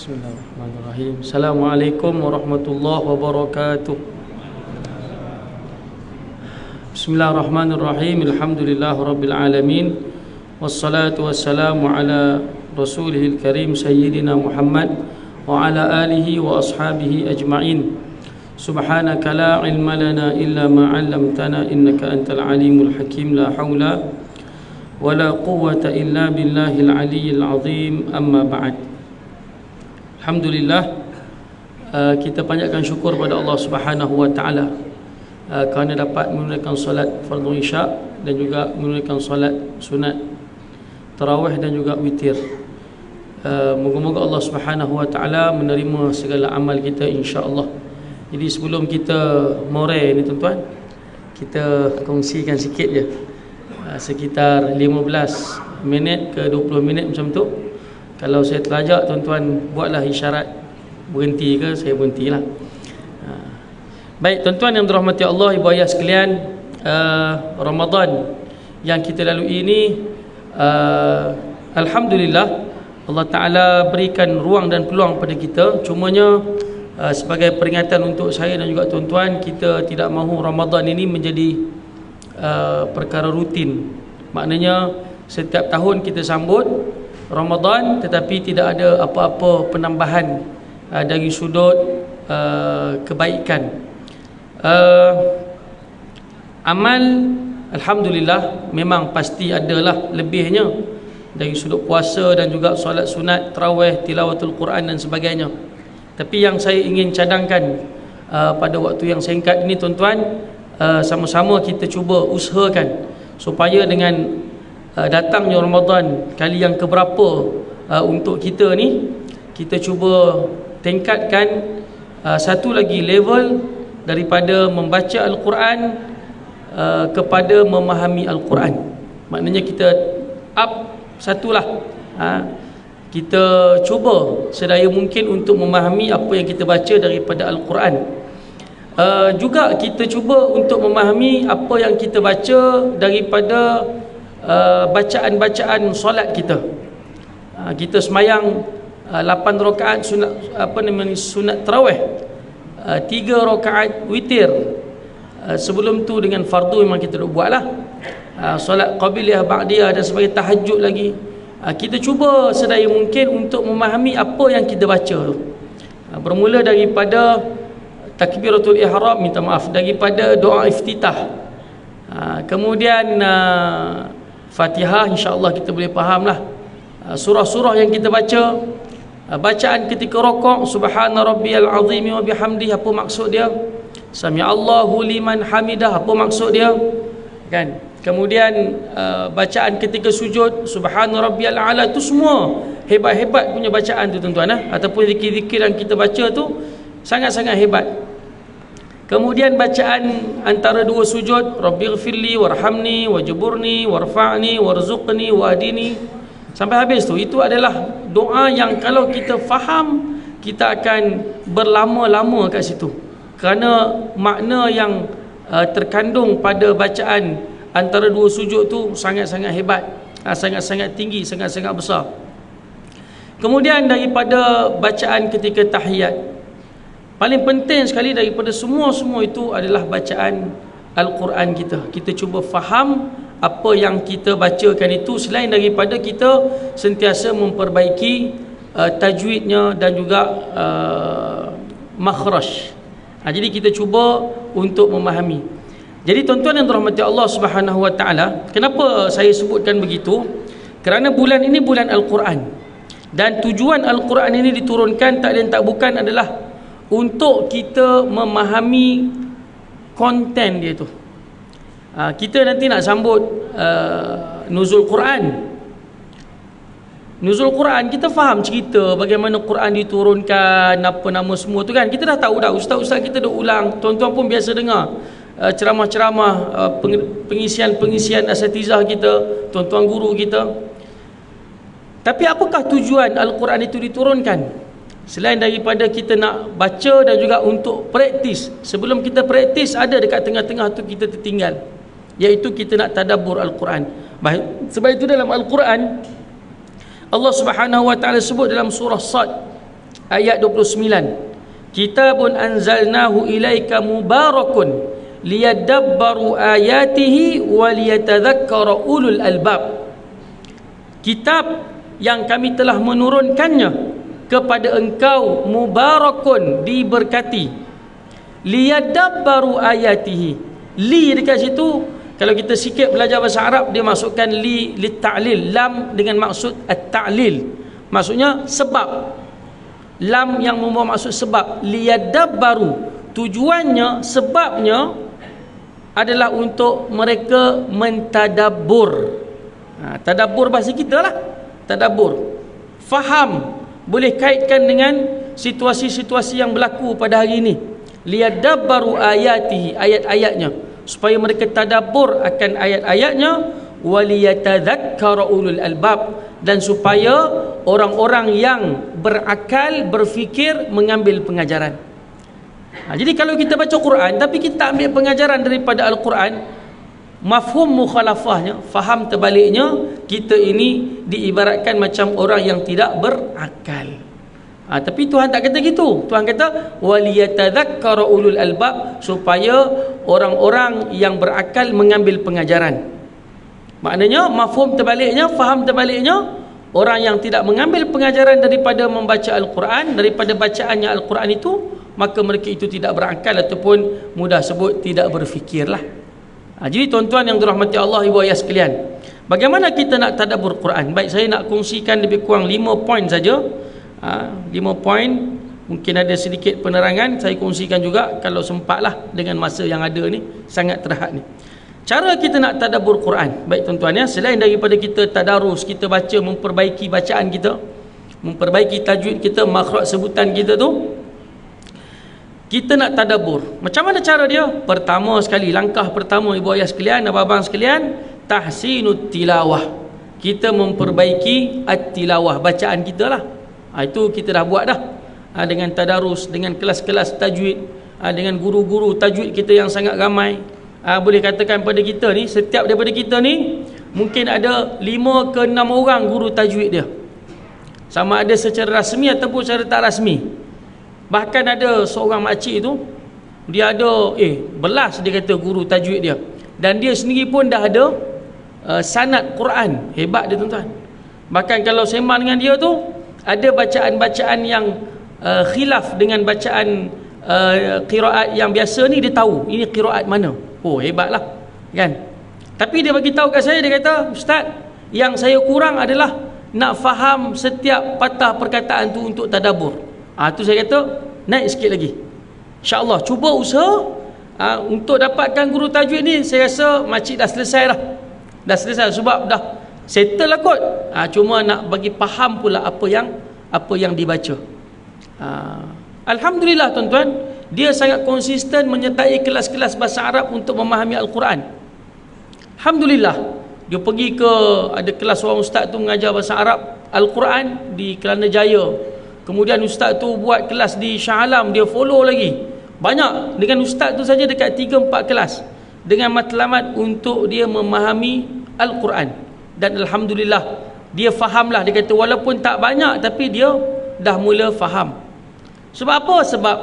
Bismillahirrahmanirrahim. Assalamualaikum warahmatullahi wabarakatuh. Bismillahirrahmanirrahim. Alhamdulillahirabbil alamin. Wassalatu wassalamu ala rasulihil karim sayyidina Muhammad wa ala alihi wa ashabihi ajma'in. Subhanaka la ilma lana illa ma 'allamtana innaka antal alimul hakim. La haula wala quwwata illa billahil aliyyil azim. Amma ba'd. Alhamdulillah, kita panjatkan syukur pada Allah Subhanahu wa taala kerana dapat menunaikan solat fardu isyak dan juga menunaikan solat sunat tarawih dan juga witir. Moga-moga Allah Subhanahu wa taala menerima segala amal kita insya-Allah. Jadi sebelum kita moray ni tuan-tuan, kita kongsikan sikit je, sekitar 15 minit ke 20 minit macam tu. Kalau saya terlajak, tuan-tuan buatlah isyarat berhenti ke, saya berhentilah. Baik tuan-tuan yang dirahmati Allah, ibu ayah sekalian, Ramadan yang kita lalui ini, alhamdulillah Allah Ta'ala berikan ruang dan peluang pada kita. Cumanya sebagai peringatan untuk saya dan juga tuan-tuan, kita tidak mahu Ramadan ini menjadi perkara rutin. Maknanya setiap tahun kita sambut Ramadan tetapi tidak ada apa-apa penambahan dari sudut kebaikan. Amal alhamdulillah memang pasti adalah lebihnya dari sudut puasa dan juga solat sunat, tarawih, tilawatul Quran dan sebagainya. Tapi yang saya ingin cadangkan pada waktu yang singkat ini tuan-tuan, sama-sama kita cuba usahakan supaya dengan datangnya Ramadan kali yang keberapa untuk kita ni, kita cuba tingkatkan satu lagi level daripada membaca Al-Quran kepada memahami Al-Quran. Maknanya kita up satulah, kita cuba sedaya mungkin untuk memahami apa yang kita baca daripada Al-Quran. Juga kita cuba untuk memahami apa yang kita baca daripada bacaan-bacaan solat kita. Kita semayang 8 rakaat sunat, sunat tarawih, 3 rakaat witir. Sebelum tu dengan fardu memang kita duk buatlah, solat qabiliyah, ba'diyah dan sebagainya, tahajud lagi. Kita cuba sedaya mungkin untuk memahami apa yang kita baca. Bermula daripada takbiratul ihram, minta maaf, daripada doa iftitah, kemudian Fatihah, insya-Allah kita boleh fahamlah. Surah-surah yang kita baca, bacaan ketika rokok, subhana rabbiyal azim wa bihamdihi, apa maksud dia? Sami Allahu liman hamidah, apa maksud dia? Kan? Kemudian bacaan ketika sujud, subhana rabbiyal a'la, tu semua hebat-hebat punya bacaan tu tuan-tuan, ataupun zikir-zikir yang kita baca tu sangat-sangat hebat. Kemudian bacaan antara dua sujud, Rabbighfirli warhamni wajburni warfa'ni warzuqni wahdini, sampai habis tu. Itu adalah doa yang kalau kita faham, kita akan berlama-lama kat situ, kerana makna yang terkandung pada bacaan antara dua sujud tu sangat-sangat hebat, sangat-sangat tinggi, sangat-sangat besar. Kemudian daripada bacaan ketika tahiyat, paling penting sekali daripada semua-semua itu adalah bacaan Al-Quran kita. Kita cuba faham apa yang kita bacakan itu, selain daripada kita sentiasa memperbaiki tajwidnya dan juga makhraj. Jadi kita cuba untuk memahami. Jadi tuan-tuan yang dirahmati Allah Subhanahu wa taala, kenapa saya sebutkan begitu? Kerana bulan ini bulan Al-Quran, dan tujuan Al-Quran ini diturunkan tak lain tak bukan adalah untuk kita memahami konten dia tu. Kita nanti nak sambut nuzul Quran. Nuzul Quran, kita faham cerita bagaimana Quran diturunkan, apa nama semua tu kan. Kita dah tahu dah, ustaz-ustaz kita dah ulang, tuan-tuan pun biasa dengar ceramah-ceramah, pengisian asatizah kita, tuan-tuan guru kita. Tapi apakah tujuan Al-Quran itu diturunkan? Selain daripada kita nak baca dan juga untuk praktis. Sebelum kita praktis, ada dekat tengah-tengah tu kita tertinggal, iaitu kita nak tadabbur Al-Quran. Sebab itu dalam Al-Quran Allah Subhanahu wa taala sebut dalam surah Sad, ayat 29. Kitabun anzalnahu ilaika mubarakun liyadabbaru ayatihi wa liyatadhakkara ulul albab. Kitab yang kami telah menurunkannya kepada engkau mubarakun, diberkati, liyadabbaru ayatihi. Li dekat situ, kalau kita sikit belajar bahasa Arab, dia masukkan li ta'lil, lam dengan maksud at-ta'lil, maksudnya sebab. Lam yang membawa maksud sebab. Liyadabbaru, tujuannya, sebabnya adalah untuk mereka mentadabbur. Tadabbur bahasa kita lah, tadabbur, faham, boleh kaitkan dengan situasi-situasi yang berlaku pada hari ini. Liyadabbaru ayatihi, ayat-ayatnya, supaya mereka tadabbur akan ayat-ayatnya, waliyatadhakkara ulul albab, dan supaya orang-orang yang berakal, berfikir, mengambil pengajaran. Jadi kalau kita baca Quran tapi kita ambil pengajaran daripada Al-Quran, mafhum mukhalafahnya, faham terbaliknya, kita ini diibaratkan macam orang yang tidak berakal. Tapi Tuhan tak kata gitu. Tuhan kata waliyatadhakkara ulul albab, supaya orang-orang yang berakal mengambil pengajaran. Maknanya mafhum terbaliknya, faham terbaliknya, orang yang tidak mengambil pengajaran daripada membaca Al-Quran, daripada bacaannya Al-Quran itu, maka mereka itu tidak berakal, ataupun mudah sebut tidak berfikirlah. Jadi tuan-tuan yang dirahmati Allah, ibu ayah sekalian, bagaimana kita nak tadabbur Quran? Baik, saya nak kongsikan lebih kurang 5 poin saja. 5 poin, mungkin ada sedikit penerangan, saya kongsikan juga kalau sempatlah dengan masa yang ada ni, sangat terhad ni. Cara kita nak tadabbur Quran, baik tuan-tuan ya, selain daripada kita tadarus, kita baca, memperbaiki bacaan kita, memperbaiki tajwid kita, makhraj sebutan kita tu, kita nak tadabbur. Macam mana cara dia? Pertama sekali, langkah pertama ibu ayah sekalian, abang-abang sekalian, tahsinut tilawah. Kita memperbaiki at-tilawah, bacaan kita lah. Itu kita dah buat dah, dengan tadarus, dengan kelas-kelas tajwid, dengan guru-guru tajwid kita yang sangat ramai. Boleh katakan pada kita ni, setiap daripada kita ni mungkin ada 5 ke 6 orang guru tajwid dia, sama ada secara rasmi ataupun secara tak rasmi. Bahkan ada seorang makcik tu, dia ada belas, dia kata, guru tajwid dia, dan dia sendiri pun dah ada sanad Quran. Hebat dia tuan-tuan. Bahkan kalau sembang dengan dia tu, ada bacaan-bacaan yang khilaf dengan bacaan qiraat yang biasa ni, dia tahu ini qiraat mana. Hebatlah kan. Tapi dia bagi tahu kat saya, dia kata, ustaz, yang saya kurang adalah nak faham setiap patah perkataan tu untuk tadabbur. Tu saya kata, naik sikit lagi, InsyaAllah cuba usaha untuk dapatkan guru tajwid ni. Saya rasa makcik dah selesai dah. Dah selesai sebab dah settle lah kot. Cuma nak bagi faham pula apa yang dibaca. Alhamdulillah tuan-tuan, dia sangat konsisten menyertai kelas-kelas bahasa Arab untuk memahami Al-Quran. Alhamdulillah, dia pergi ke, ada kelas seorang ustaz tu mengajar bahasa Arab Al-Quran di Kelana Jaya. Kemudian ustaz tu buat kelas di Shah Alam, dia follow lagi. Banyak, dengan ustaz tu saja dekat 3-4 kelas dengan matlamat untuk dia memahami Al-Quran. Dan Alhamdulillah, dia fahamlah. Dia kata walaupun tak banyak, tapi dia dah mula faham. Sebab apa? Sebab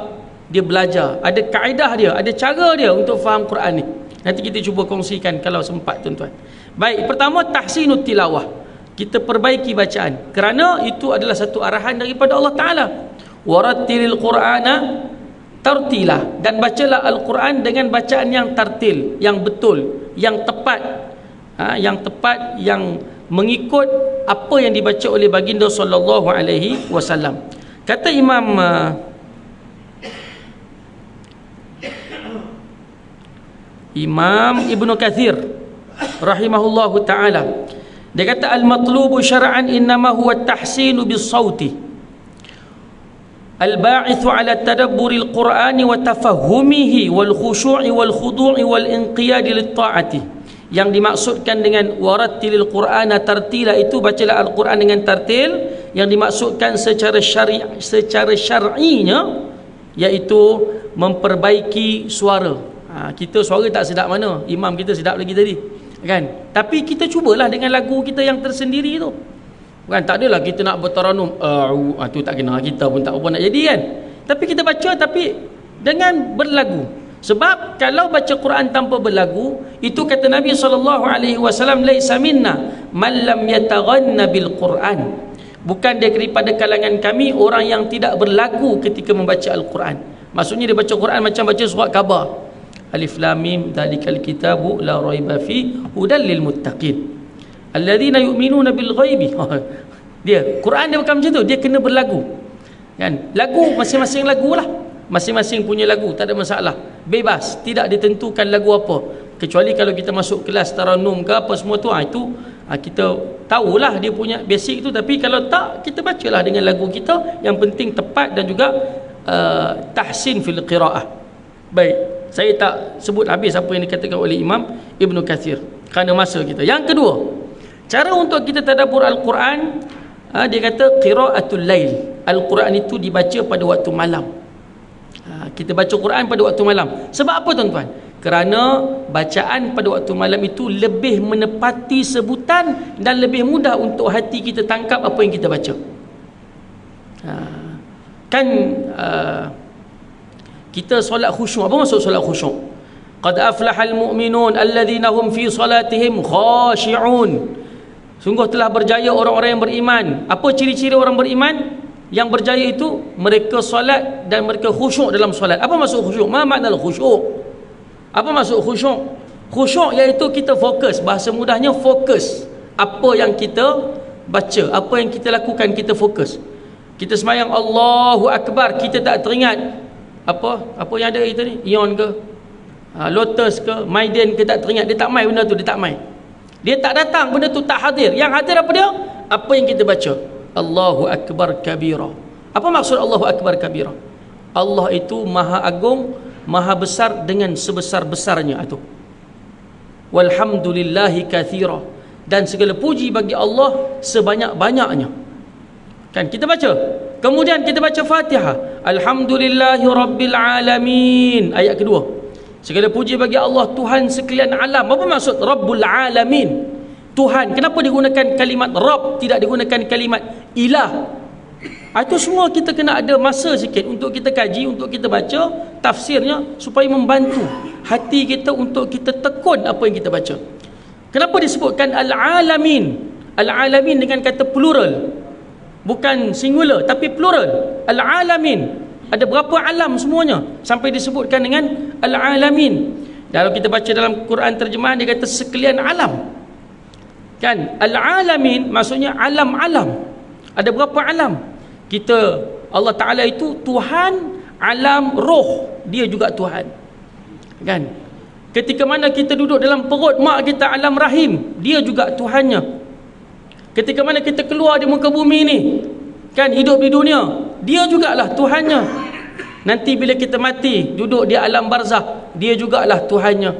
dia belajar, ada kaedah dia, ada cara dia untuk faham Quran ni. Nanti kita cuba kongsikan kalau sempat tuan-tuan. Baik, pertama tahsinut tilawah, kita perbaiki bacaan, kerana itu adalah satu arahan daripada Allah Ta'ala. Warattilil Qur'ana tartila, dan bacalah Al-Quran dengan bacaan yang tartil, yang betul, yang tepat, yang tepat, yang mengikut apa yang dibaca oleh baginda sallallahu alaihi wasallam. Kata Imam Ibn Kathir rahimahullahu ta'ala, dia kata al-matlubu syar'an innama huwa at-tahsinu bis-sauti al-ba'ithu ala tadabburi al-Qur'ani wa tafahumihi wal khushu'i wal khudu'i wal inqiyadi lit-ta'ati. Yang dimaksudkan dengan warattilil Qur'ana tartila, itu bacalah Al-Quran dengan tartil. Yang dimaksudkan secara syar'inya iaitu memperbaiki suara. Kita suara tak sedap mana, imam kita sedap lagi tadi kan, tapi kita cubalah dengan lagu kita yang tersendiri tu. Bukan, tak adalah kita nak bertaranum tu tak kena, kita pun tak apa nak jadi kan. Tapi kita baca tapi dengan berlagu. Sebab kalau baca Quran tanpa berlagu, itu kata Nabi SAW, laisa minna man lam yataghanna bil Quran. Bukan daripada kalangan kami orang yang tidak berlagu ketika membaca Al-Quran. Maksudnya dia baca Quran macam baca surat khabar. Alif lam mim dzalikal kitabu la raiba fi hudal lil muttaqin alladzina yu'minuna bil ghaibi. Dia Quran dia bukan macam tu, dia kena berlagu. Kan? Lagu masing-masing lagulah. Masing-masing punya lagu, tak ada masalah. Bebas, tidak ditentukan lagu apa. Kecuali kalau kita masuk kelas taranum ke apa semua tu, itu kita tahulah dia punya basic tu. Tapi kalau tak, kita bacalah dengan lagu kita. Yang penting tepat dan juga tahsin fil qiraah. Baik, saya tak sebut habis apa yang dikatakan oleh Imam Ibn Kathir kerana masa kita. Yang kedua, cara untuk kita tadabbur Al-Quran, dia kata qiraatul lail. Al-Quran itu dibaca pada waktu malam. Kita baca Quran pada waktu malam. Sebab apa tuan-tuan? Kerana bacaan pada waktu malam itu lebih menepati sebutan dan lebih mudah untuk hati kita tangkap apa yang kita baca. Kita solat khusyuk. Apa maksud solat khusyuk? Qad aflahal mu'minun alladhina hum fi salatihim khashi'un. Sungguh telah berjaya orang-orang yang beriman. Apa ciri-ciri orang beriman? Yang berjaya itu mereka solat dan mereka khusyuk dalam solat. Apa maksud khusyuk? Ma makna khusyuk? Apa maksud khusyuk? Khusyuk iaitu kita fokus. Bahasa mudahnya fokus. Apa yang kita baca, apa yang kita lakukan, kita fokus. Kita sembahyang Allahu Akbar, kita tak teringat apa yang ada kita ni, Ion ke, Lotus ke, Maiden ke, tak teringat. Dia tak main benda tu, dia tak main. Dia tak datang, benda tu tak hadir. Yang hadir apa dia? Apa yang kita baca. Allahu Akbar kabira. Apa maksud Allahu Akbar kabira? Allah itu maha agung, maha besar dengan sebesar-besarnya itu. Walhamdulillahi kathira. Dan segala puji bagi Allah sebanyak-banyaknya. Kan kita baca. Kemudian kita baca Fatihah. Alhamdulillahi rabbil alamin. Ayat kedua. Segala puji bagi Allah Tuhan sekalian alam. Apa maksud Rabbul alamin? Tuhan. Kenapa digunakan kalimat Rabb, tidak digunakan kalimat Ilah? Itu semua kita kena ada masa sikit untuk kita kaji, untuk kita baca tafsirnya, supaya membantu hati kita untuk kita tekun apa yang kita baca. Kenapa disebutkan Al-Alamin? Al-Alamin dengan kata plural, bukan singular tapi plural. Al-Alamin, ada berapa alam semuanya sampai disebutkan dengan Al-Alamin. Kalau kita baca dalam Quran terjemahan, dia kata sekalian alam. Kan, Al-Alamin maksudnya alam-alam. Ada berapa alam? Kita, Allah Ta'ala itu Tuhan alam roh, dia juga Tuhan. Kan, ketika mana kita duduk dalam perut mak kita alam rahim, dia juga Tuhannya. Ketika mana kita keluar di muka bumi ni, kan, hidup di dunia, dia jugalah Tuhannya. Nanti bila kita mati, duduk di alam barzakh, dia jugalah Tuhannya.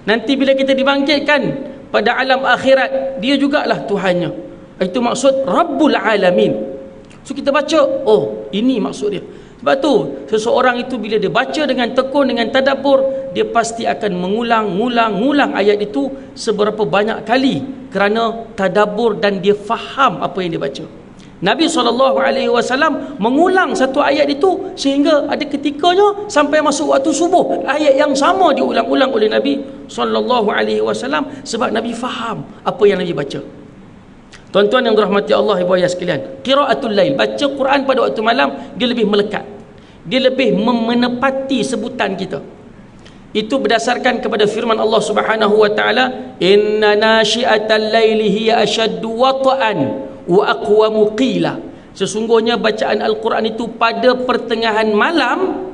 Nanti bila kita dibangkitkan pada alam akhirat, dia jugalah Tuhannya. Itu maksud Rabbul Alamin. So kita baca, oh ini maksud dia. Sebab tu seseorang itu bila dia baca dengan tekun, dengan tadabbur, dia pasti akan mengulang ayat itu seberapa banyak kali, kerana tadabbur dan dia faham apa yang dia baca. Nabi SAW mengulang satu ayat itu sehingga ada ketikanya sampai masuk waktu subuh, ayat yang sama diulang-ulang oleh Nabi SAW, sebab Nabi faham apa yang Nabi baca. Tuan-tuan yang dirahmati Allah, ibu ayah sekalian, qiraatul lail, baca Quran pada waktu malam, dia lebih melekat, dia lebih menepati sebutan kita. Itu berdasarkan kepada firman Allah Subhanahu wa taala, inna nasyi'atal laili hiya ashaddu wata'an wa aqwamu qila. Sesungguhnya bacaan Al-Quran itu pada pertengahan malam,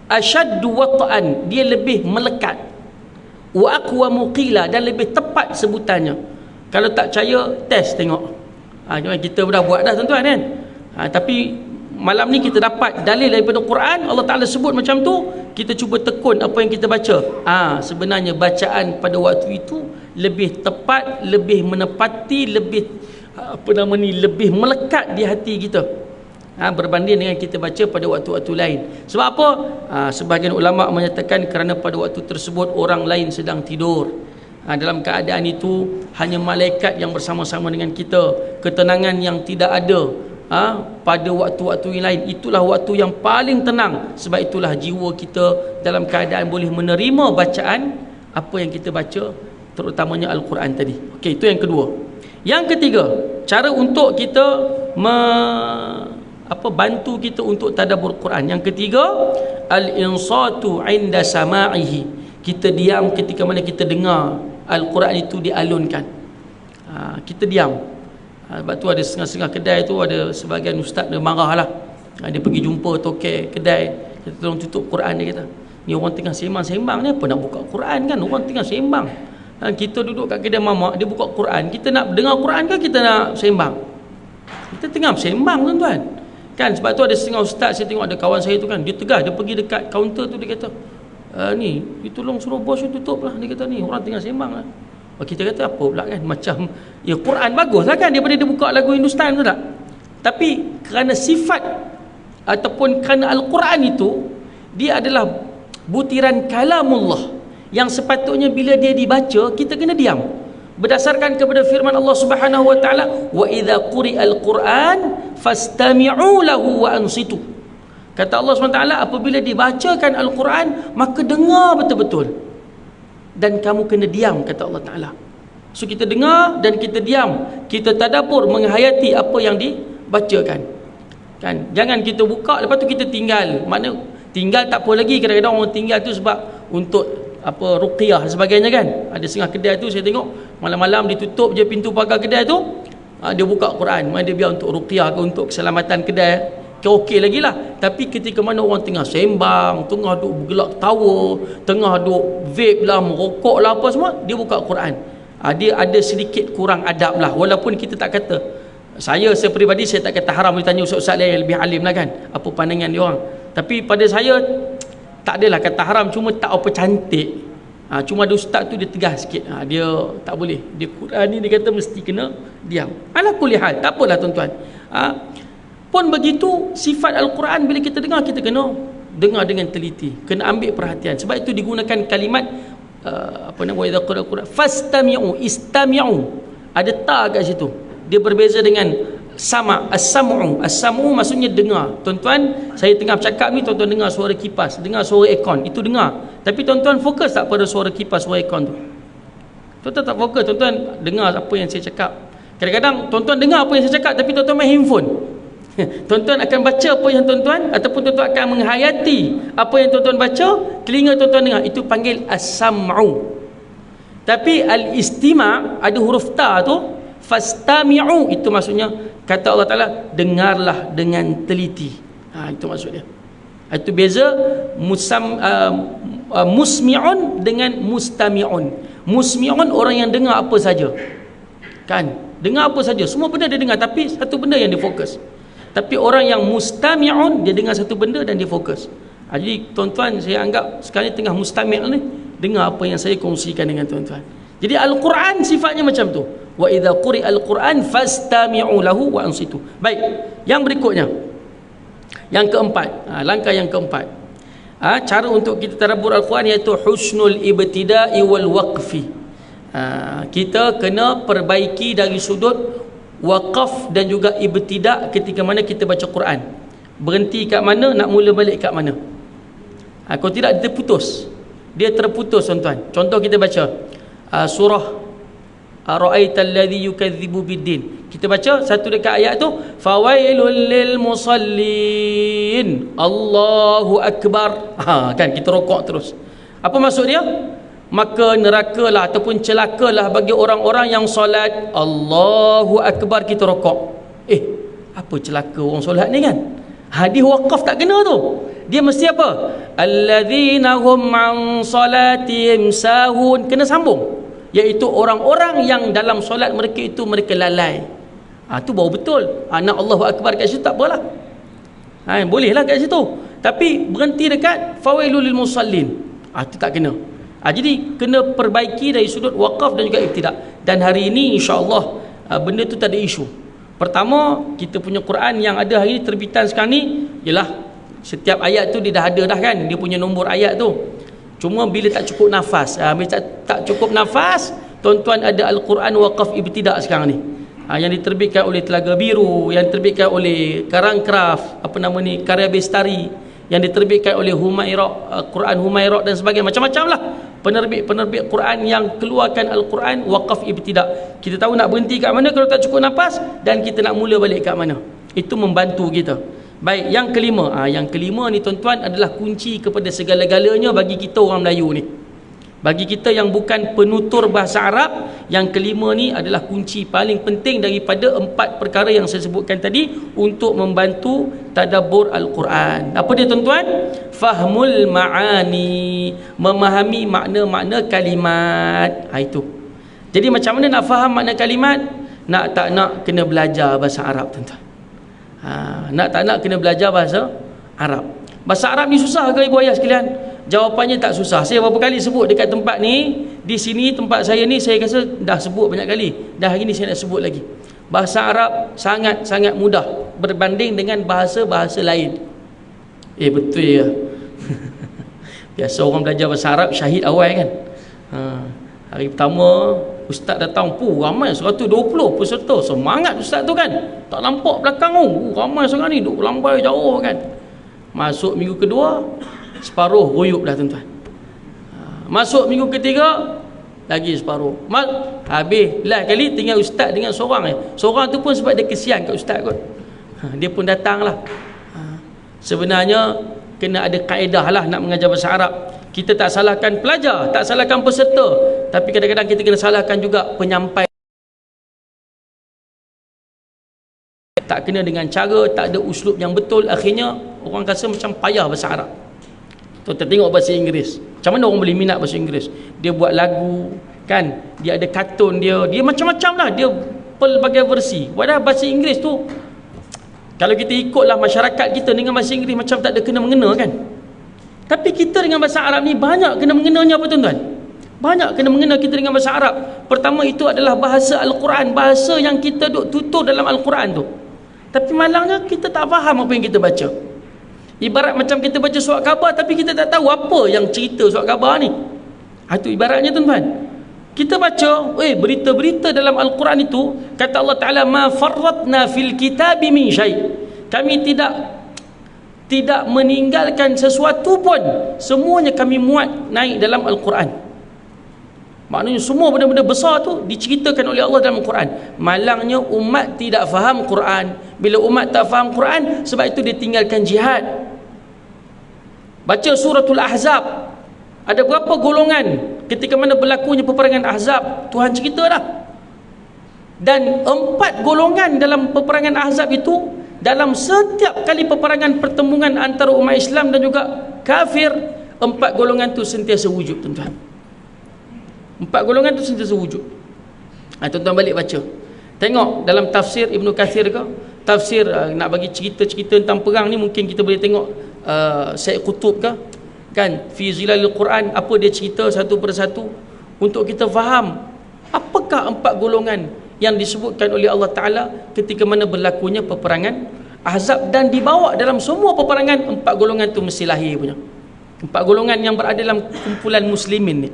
ashaddu wata'an, dia lebih melekat, wa aqwamu qila, dan lebih tepat sebutannya. Kalau tak percaya, test tengok. Kita dah buat dah tuan-tuan kan. Tapi malam ni kita dapat dalil daripada Quran, Allah Ta'ala sebut macam tu, kita cuba tekun apa yang kita baca. Sebenarnya bacaan pada waktu itu lebih tepat, lebih menepati, lebih lebih melekat di hati kita, berbanding dengan kita baca pada waktu-waktu lain. Sebab apa? Sebahagian ulama menyatakan kerana pada waktu tersebut orang lain sedang tidur. Dalam keadaan itu hanya malaikat yang bersama-sama dengan kita, ketenangan yang tidak ada pada waktu-waktu yang lain. Itulah waktu yang paling tenang. Sebab itulah jiwa kita dalam keadaan boleh menerima bacaan apa yang kita baca, terutamanya Al-Quran tadi. Okey, itu yang kedua. Yang ketiga, cara untuk kita bantu kita untuk tadabbur Quran. Yang ketiga, al-insatu 'inda sama'ihi. Kita diam ketika mana kita dengar Al-Quran itu dialunkan. Kita diam. Sebab tu ada setengah-setengah kedai tu, ada sebahagian ustaz dia marah lah. Dia pergi jumpa tokek kedai, kita tolong tutup Quran, dia kata, ni orang tengah sembang-sembang ni, apa nak buka Quran kan? Orang tengah sembang. Kita duduk kat kedai mamak, dia buka Quran, kita nak dengar Quran ke kita nak sembang? Kita tengah sembang, tuan-tuan. Kan, sebab tu ada setengah ustaz, saya tengok ada kawan saya tu kan, dia tegas, dia pergi dekat kaunter tu, dia kata, ni, tolong suruh bos tu tutup lah. Dia kata, ni orang tengah sembang lah. Kita kata apa pula kan, macam ya Quran bagus lah kan, daripada dia buka lagu Hindustan tu tak. Tapi kerana sifat ataupun kerana Al-Quran itu, dia adalah butiran kalamullah yang sepatutnya bila dia dibaca kita kena diam, berdasarkan kepada firman Allah Subhanahu wa taala, wa idza quri'al Quran fastami'u lahu wa ansitu. Kata Allah SWT, apabila dibacakan Al-Quran maka dengar betul-betul dan kamu kena diam, kata Allah Ta'ala. So kita dengar dan kita diam, kita tadabbur, menghayati apa yang dibacakan kan. Jangan kita buka lepas tu kita tinggal. Mana tinggal tak apa lagi, kadang-kadang orang tinggal tu sebab untuk ruqyah dan sebagainya kan. Ada setengah kedai tu saya tengok malam-malam ditutup je pintu pagar kedai tu, dia buka Quran, mana dia biar untuk ruqyah ke untuk keselamatan kedai, okey lagi lah. Tapi ketika mana orang tengah sembang, tengah duk bergelak tawa, tengah duk vape lah, merokok lah, apa semua, dia buka Quran, dia ada sedikit kurang adab lah. Walaupun kita tak kata, saya peribadi saya tak kata haram, dia tanya ustaz-ustaz lain yang lebih alim lah kan, apa pandangan dia orang. Tapi pada saya tak adalah kata haram, cuma tak apa cantik. Cuma ada ustaz tu dia tegas sikit, dia tak boleh, dia Quran ni dia kata mesti kena diam. Ala kulli hal, tak apalah tuan-tuan. Pun begitu sifat Al-Quran, bila kita dengar kita kena dengar dengan teliti, kena ambil perhatian. Sebab itu digunakan kalimat wa idza qira Al-Quran fastami'u, istami'u, ada ta kat situ. Dia berbeza dengan sama, as-sam'u. As-sam'u maksudnya dengar. Tuan-tuan, saya tengah bercakap ni, tuan-tuan dengar suara kipas, dengar suara aircon, itu dengar. Tapi tuan-tuan fokus tak pada suara kipas, suara aircon tu? Tuan-tuan tak fokus, tuan-tuan dengar apa yang saya cakap. Kadang-kadang tuan-tuan dengar apa yang saya cakap, tapi tuan-tuan main handphone. Tuan-tuan akan baca apa yang tuan-tuan, ataupun tuan-tuan akan menghayati apa yang tuan-tuan baca, telinga tuan-tuan dengar, itu panggil as-sam'u. Tapi al-istima' ada huruf ta tu, fastami'u, itu maksudnya kata Allah Ta'ala, dengarlah dengan teliti. Itu maksud dia. Itu beza musmi'un dengan mustami'un. Musmi'un orang yang dengar apa saja kan, dengar apa saja, semua benda dia dengar, tapi satu benda yang dia fokus. Tapi orang yang mustami'un, dia dengar satu benda dan dia fokus. Jadi tuan-tuan, saya anggap sekarang tengah mustami' ni, dengar apa yang saya kongsikan dengan tuan-tuan. Jadi Al-Quran sifatnya macam tu. Wa idza quri'al Quran fastami'u lahu wa ansitu. Baik, yang berikutnya, yang keempat, langkah yang keempat, cara untuk kita tadabbur Al-Quran, iaitu husnul ibtida'i wal waqfi. Kita kena perbaiki dari sudut waqaf dan juga ibtida' ketika mana kita baca Quran. Berhenti kat mana, nak mula balik kat mana. Kalau tidak, dia terputus. Dia terputus, tuan-tuan. Contoh kita baca surah Ara'aital ladzi yukadzibu biddin. Kita baca satu dekat ayat tu, fawailul lil musallin, Allahu akbar. Kan kita rokok terus. Apa maksud dia? Maka nerakalah ataupun celakalah bagi orang-orang yang solat Allahu akbar, kita rokok. Apa celaka orang solat ni kan? Dia waqaf tak kena tu. Dia mesti apa? Alladzina hum an salatihim sahun, kena sambung, iaitu orang-orang yang dalam solat mereka itu mereka lalai. Tu baru betul. Nak Allahu akbar kat situ tak apalah. Bolehlah kat situ. Tapi berhenti dekat fawailul lil musallin, tu tak kena. Jadi kena perbaiki dari sudut waqaf dan juga ibtidak. Dan hari ini insya-Allah benda tu tak ada isu. Pertama, kita punya Quran yang ada hari ini, terbitan sekarang ni, ialah setiap ayat tu dia dah ada dah kan, dia punya nombor ayat tu. Cuma bila tak cukup nafas, bila tak cukup nafas, tuan-tuan ada Al-Quran Waqaf Ibtidak sekarang ni. Yang diterbitkan oleh Telaga Biru, yang diterbitkan oleh Karangkraf, Karya Bestari, yang diterbitkan oleh Humairah, Quran Humairah dan sebagainya, macam-macam lah penerbit Quran yang keluarkan Al-Quran Waqaf Ibtidak. Kita tahu nak berhenti kat mana kalau tak cukup nafas, dan kita nak mula balik kat mana. Itu membantu kita. Baik, yang kelima. Yang kelima ni tuan-tuan adalah kunci kepada segala-galanya bagi kita orang Melayu ni. Bagi kita yang bukan penutur bahasa Arab, yang kelima ni adalah kunci paling penting daripada 4 perkara yang saya sebutkan tadi untuk membantu tadabbur Al-Quran. Apa dia tuan-tuan? Fahmul ma'ani, memahami makna-makna kalimat. Itu. Jadi macam mana nak faham makna kalimat? Nak tak nak kena belajar bahasa Arab tuan-tuan. Nak tak nak kena belajar bahasa Arab. Bahasa Arab ni susah ke ibu ayah sekalian? Jawapannya tak susah. Saya berapa kali sebut dekat tempat ni, di sini tempat saya ni, saya rasa dah sebut banyak kali. Dah hari ni saya nak sebut lagi. Bahasa Arab sangat-sangat mudah berbanding dengan bahasa-bahasa lain. Betul ya. Biasa orang belajar bahasa Arab syahid awal kan. Hari pertama ustaz datang, ramai 120 peserta. Semangat ustaz tu kan. Tak nampak belakang tu. Ramai sekarang ni duk lambai jauh kan. Masuk minggu kedua, separuh royuk dah tuan-tuan. Masuk minggu ketiga, lagi separuh. Habis lah kali tinggal ustaz dengan seorang. Seorang tu pun sebab dia kesian kat ustaz kot. Dia pun datang lah. Sebenarnya kena ada kaedah lah nak mengajar bahasa Arab. Kita tak salahkan pelajar, tak salahkan peserta, tapi kadang-kadang kita kena salahkan juga penyampai. Tak kena dengan cara, tak ada uslub yang betul, akhirnya orang rasa macam payah bahasa Arab. Tuan-tuan tengok bahasa Inggeris, macam mana orang boleh minat bahasa Inggeris? Dia buat lagu kan, dia ada kartun, dia macam-macam lah, dia pelbagai versi. Padahal bahasa Inggeris tu, kalau kita ikutlah masyarakat kita dengan bahasa Inggeris macam tak ada kena-mengena kan. Tapi kita dengan bahasa Arab ni banyak kena-mengenanya apa tuan-tuan? Banyak kena-mengena kita dengan bahasa Arab. Pertama itu adalah bahasa Al-Quran, bahasa yang kita duk tutur dalam Al-Quran tu. Tapi malangnya kita tak faham apa yang kita baca. Ibarat macam kita baca surat khabar tapi kita tak tahu apa yang cerita surat khabar ni. Itu ibaratnya tuan-tuan. Kita baca, berita-berita dalam Al-Quran itu, kata Allah Ta'ala, ma farratna fil kitabi min syai'. Kami tidak meninggalkan sesuatu pun, semuanya kami muat naik dalam Al-Quran. Maknanya semua benda-benda besar tu diceritakan oleh Allah dalam Al-Quran. Malangnya umat tidak faham Quran. Bila umat tak faham Quran, sebab itu dia tinggalkan jihad. Baca suratul Ahzab, ada berapa golongan ketika mana berlakunya peperangan Ahzab, Tuhan cerita dah. Dan 4 golongan dalam peperangan Ahzab itu, dalam setiap kali peperangan pertemuan antara umat Islam dan juga kafir, 4 golongan tu sentiasa wujud tuan-tuan. 4 golongan tu sentiasa wujud. Tuan-tuan balik baca, tengok dalam tafsir Ibn Kathir ke, tafsir nak bagi cerita-cerita tentang perang ni, mungkin kita boleh tengok Syed Qutub ke kan, fi zilalil Quran, apa dia cerita satu persatu untuk kita faham apakah 4 golongan yang disebutkan oleh Allah Ta'ala ketika mana berlakunya peperangan Ahzab. Dan dibawa dalam semua peperangan, 4 golongan tu mesti lahir punya. 4 golongan yang berada dalam kumpulan muslimin ni.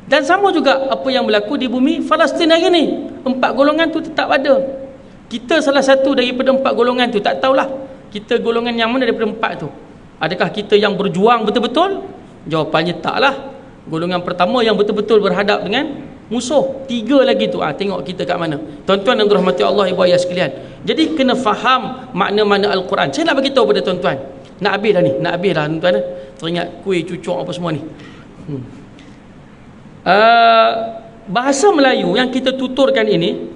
Dan sama juga apa yang berlaku di bumi Palestin hari ni, 4 golongan tu tetap ada. Kita salah satu daripada 4 golongan tu. Tak tahulah kita golongan yang mana daripada 4 tu. Adakah kita yang berjuang betul-betul? Jawapannya taklah. Golongan pertama yang betul-betul berhadap dengan musuh. 3 lagi tu, tengok kita kat mana. Tuan-tuan yang dirahmati Allah, ibu ayah sekalian, jadi kena faham makna-makna Al-Quran. Saya nak bagi tahu pada tuan-tuan, nak habis dah ni, tuan-tuan. Teringat kuih cucuk apa semua ni. Bahasa Melayu yang kita tuturkan ini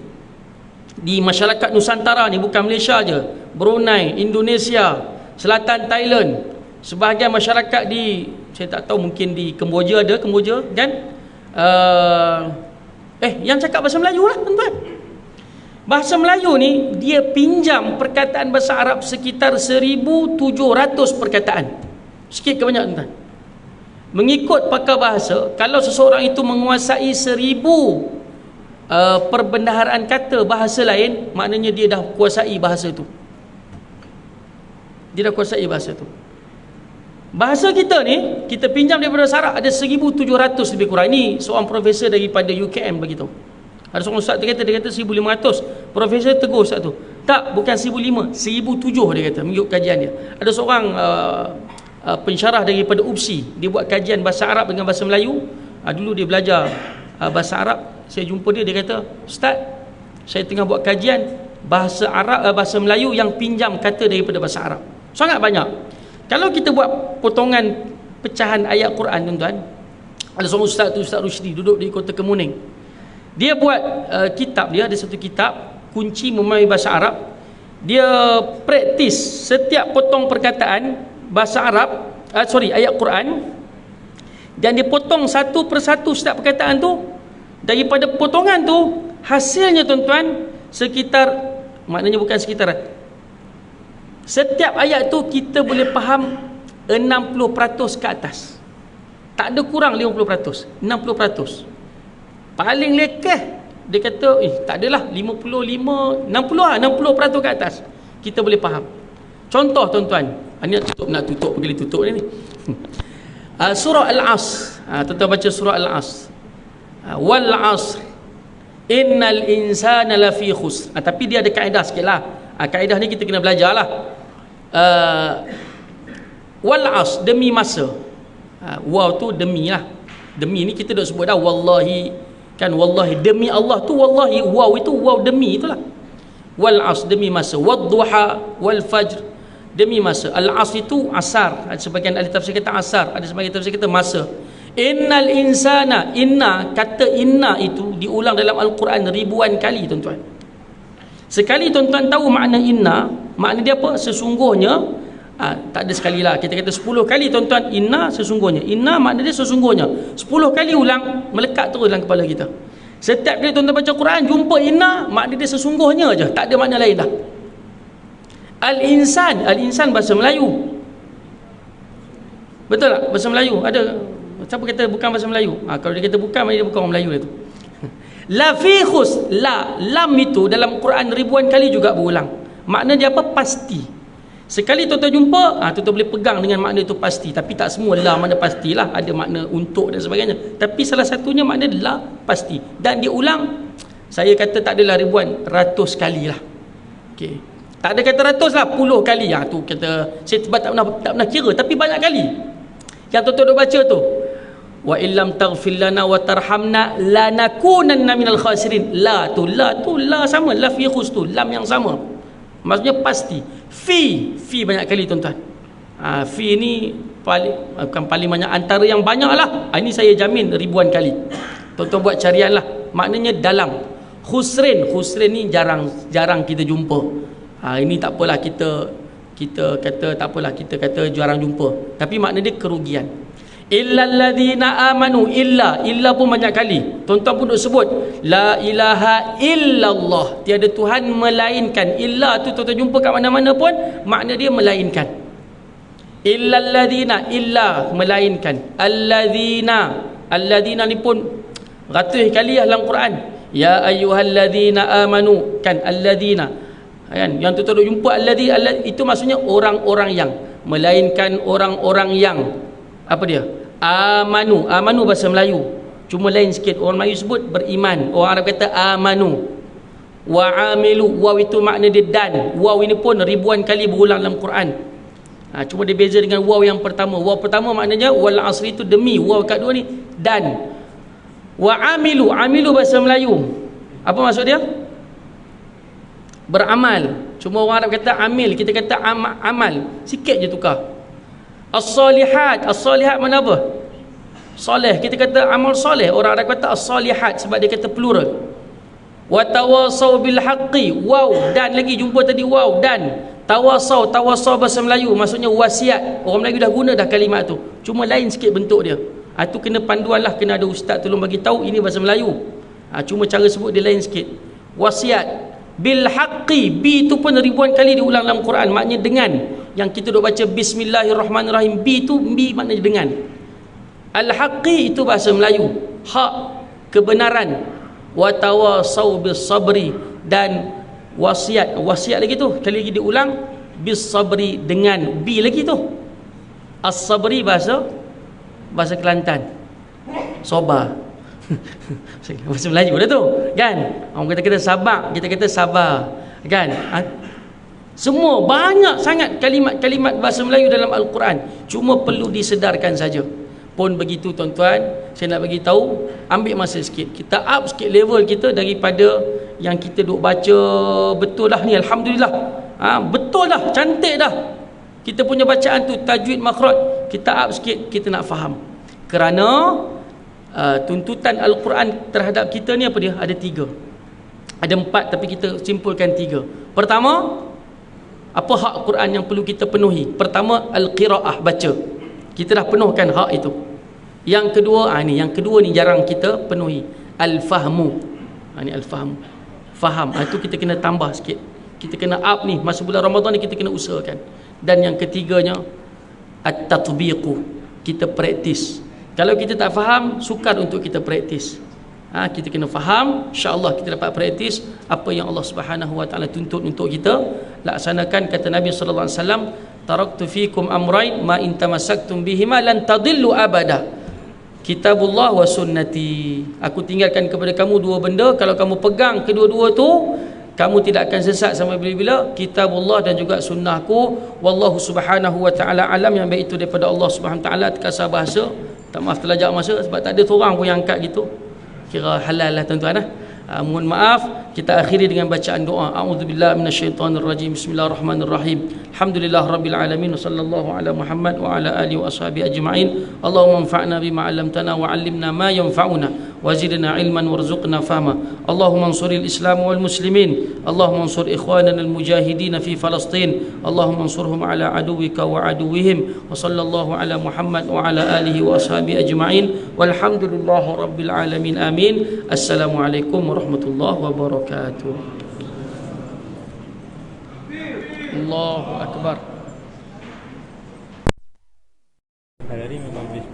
di masyarakat Nusantara ni, bukan Malaysia je, Brunei, Indonesia, Selatan Thailand, sebahagian masyarakat di, saya tak tahu, mungkin di Kemboja ada, Kemboja kan, yang cakap bahasa Melayu lah tuan-tuan. Bahasa Melayu ni dia pinjam perkataan bahasa Arab sekitar 1,700 perkataan. Sikit ke banyak tuan-tuan? Mengikut pakar bahasa, kalau seseorang itu menguasai 1,000 perbendaharaan kata bahasa lain, maknanya dia dah kuasai bahasa tu. Dia dah kuasai bahasa tu. Bahasa kita ni, kita pinjam daripada bahasa Arab ada 1,700 lebih kurang. Ini seorang profesor daripada UKM begitu. Ada seorang ustaz dia kata 1,500. Profesor tegur ustaz tu. Tak, bukan 1,500, 1,700 dia kata mengikut kajian dia. Ada seorang pensyarah daripada UPSI, dia buat kajian bahasa Arab dengan bahasa Melayu. Dulu dia belajar bahasa Arab. Saya jumpa dia kata, "Ustaz, saya tengah buat kajian bahasa Arab, bahasa Melayu yang pinjam kata daripada bahasa Arab." Sangat banyak. Kalau kita buat potongan pecahan ayat Quran, tuan-tuan, ada seorang ustaz tu, Ustaz Rushdi, duduk di Kota Kemuning. Dia buat kitab, dia ada satu kitab kunci memahami bahasa Arab. Dia praktis setiap potong perkataan bahasa Arab, ayat Quran, dan dia potong satu persatu setiap perkataan tu. Daripada potongan tu, hasilnya tuan-tuan sekitar, maknanya bukan sekitar, setiap ayat tu kita boleh faham 60% ke atas. Tak ada kurang 50%, 60%. Paling lekeh dia kata, tak adalah 55, 60% ke atas kita boleh faham. Contoh tuan-tuan, ini nak tutup pergi tutup ni. Surah Al-Asr. Tuan-tuan baca surah Al-Asr. Wal 'asr innal insana lafi khusr. Tapi dia ada kaedah sikitlah. Kaedah ni kita kena belajarlah. Wal 'asr, demi masa. Waw tu demi lah. Demi ni kita dah sebut dah, wallahi, kan, wallahi, demi Allah tu wallahi, waw itu waw demi itulah. Wal 'asr, demi masa. Wad duha wal fajr, demi masa. Al 'asr itu asar. Ada sebagian ahli tafsir kata asar, ada sebagian tafsir kata masa. Innal insana, inna, kata inna itu diulang dalam Al-Quran ribuan kali tuan-tuan. Sekali tuan-tuan tahu makna inna, makna dia apa? Sesungguhnya. Tak ada sekali lah, kita kata 10 kali tuan-tuan, inna sesungguhnya. Inna makna dia sesungguhnya. 10 kali ulang, melekat terus dalam kepala kita. Setiap kali tuan-tuan baca Quran, jumpa inna, makna dia sesungguhnya je, tak ada makna lain dah. Al-insan, al-insan bahasa Melayu. Betul tak? Bahasa Melayu ada. Siapa kata bukan bahasa Melayu? Kalau dia kata bukan, maknanya dia bukan orang Melayu tu. La fi khus, la, lam itu dalam Quran ribuan kali juga berulang. Makna dia apa? Pasti. Sekali tuan-tuan jumpa, tuan-tuan boleh pegang dengan makna itu pasti. Tapi tak semua la makna pastilah, ada makna untuk dan sebagainya. Tapi salah satunya makna la pasti. Dan dia ulang, saya kata tak adalah ribuan, ratus kali lah. Okey. Tak ada kata ratus lah, puluh kali. Tu kata, saya tak pernah kira, tapi banyak kali. Yang tuan-tuan baca tu, wa illam taghfir lana wa tarhamna lanakunanna minal khasirin. La tu la sama, la fi khus tu lam yang sama, maksudnya pasti. Fi banyak kali tuan-tuan. Fi ni bukan paling banyak, antara yang banyak lah. Ini saya jamin ribuan kali. Tuan-tuan buat carian lah, maknanya dalam. Khusrin ni jarang kita jumpa. Ini tak apalah, kita kata tak apalah, kita kata jarang jumpa, tapi makna dia kerugian. Illal ladzina amanu, illa pun banyak kali. Tuan-tuan pun duk sebut la ilaha illallah, tiada Tuhan melainkan. Illa tu tuan-tuan jumpa kat mana-mana pun makna dia melainkan. Illal ladzina, illa melainkan. Alladzina ni pun ratus kali dalam Quran. Ya ayyuhalladzina amanu, kan, alladzina, kan, yang tuan-tuan duk jumpa alladzi, itu maksudnya orang-orang yang, melainkan orang-orang yang apa dia? Amanu bahasa Melayu, cuma lain sikit. Orang Melayu sebut beriman, orang Arab kata amanu. Wa amilu, waw itu makna dia dan. Waw ini pun ribuan kali berulang dalam Quran. Cuma dia beza dengan waw yang pertama. Waw pertama maknanya wal asri itu demi, waw kedua ni dan. Wa amilu bahasa Melayu, apa maksud dia? Beramal. Cuma orang Arab kata amil, kita kata amal. Sikit je tukar. As-salihat mana apa? Soleh, kita kata amal soleh. Orang Arab kata as-salihat sebab dia kata plural. Wa tawasau bil haqqi, waw dan lagi jumpa tadi waw dan. Tawasau bahasa Melayu maksudnya wasiat. Orang Melayu dah guna dah kalimat tu, cuma lain sikit bentuk dia. Tu kena panduan lah, kena ada ustaz tolong bagi tahu ini bahasa Melayu. Cuma cara sebut dia lain sikit. Wasiat bil haqqi, bi tu pun ribuan kali diulang dalam Quran, maknanya dengan. Yang kita duk baca bismillahirrahmanirrahim, bi tu maknanya dengan. Al-haqqi itu bahasa Melayu, hak, kebenaran. Wa tawasau bis sabri, dan wasiat lagi tu, kali lagi diulang bis sabri dengan bi lagi tu. As-sabri bahasa Kelantan. Sobar. Bahasa Melayu dah tu, kan? Orang kata kita sabar, kita kata sabar, kan? Semua banyak sangat kalimat-kalimat bahasa Melayu dalam Al-Quran. Cuma perlu disedarkan saja. Pun begitu tuan-tuan, saya nak bagi tahu, ambil masa sikit. Kita up sikit level kita daripada yang kita duk baca betul dah ni, alhamdulillah. Betul dah, cantik dah. Kita punya bacaan tu tajwid makhraj, kita up sikit, kita nak faham. Kerana tuntutan Al-Quran terhadap kita ni apa dia? Ada 3. Ada 4 tapi kita simpulkan 3. Pertama, apa hak Quran yang perlu kita penuhi? Pertama, al-qiraah, baca. Kita dah penuhkan hak itu. Yang kedua, yang kedua ni jarang kita penuhi, al-fahmu. Ni al-fahmu, faham. Itu kita kena tambah sikit. Kita kena up ni, masa bulan Ramadan ni kita kena usahakan. Dan yang ketiganya, at-tatbiqu, kita praktis. Kalau kita tak faham, sukar untuk kita praktis. Kita kena faham, insya-Allah kita dapat praktis apa yang Allah Subhanahu wa taala tuntut untuk kita laksanakan. Kata Nabi sallallahu alaihi wasallam, taraktu fikum amrayn ma in tamassaktum bihima lan tadillu abada, kitabullah wa sunnati. Aku tinggalkan kepada kamu 2 benda, kalau kamu pegang kedua-dua tu, kamu tidak akan sesat sampai bila-bila. Kitabullah dan juga sunnahku. Wallahu Subhanahu wa taala alam. Yang baik itu daripada Allah Subhanahu wa taala. Terkasar bahasa, tak maaf terlajak masa sebab tak ada seorang pun yang angkat gitu. Kira halal lah tuan-tuan. Mohon maaf, kita akhiri dengan bacaan doa. A'udzubillahi minasyaitonirrajim. Bismillahirrahmanirrahim. Alhamdulillahirabbil alamin, sallallahu ala Muhammad wa ala alihi wa ashabihi ajma'in. Allahumma anfa'na bima 'allamtana wa 'allimna ma yanfa'una wa zidna ilman warzuqna fahma. Allahumma ansuril Islam wal muslimin. Allahumma ansur ikhwanana al mujahidin fi Palestin. Allahumma ansurhum ala aduwika wa aduwwihim. Wa sallallahu ala Muhammad wa ala alihi wa ashabihi ajma'in. Walhamdulillahirabbil alamin. Amin. Assalamualaikum warahmatullahi wabarakatuh. Allahu akbar. Hari memang habis.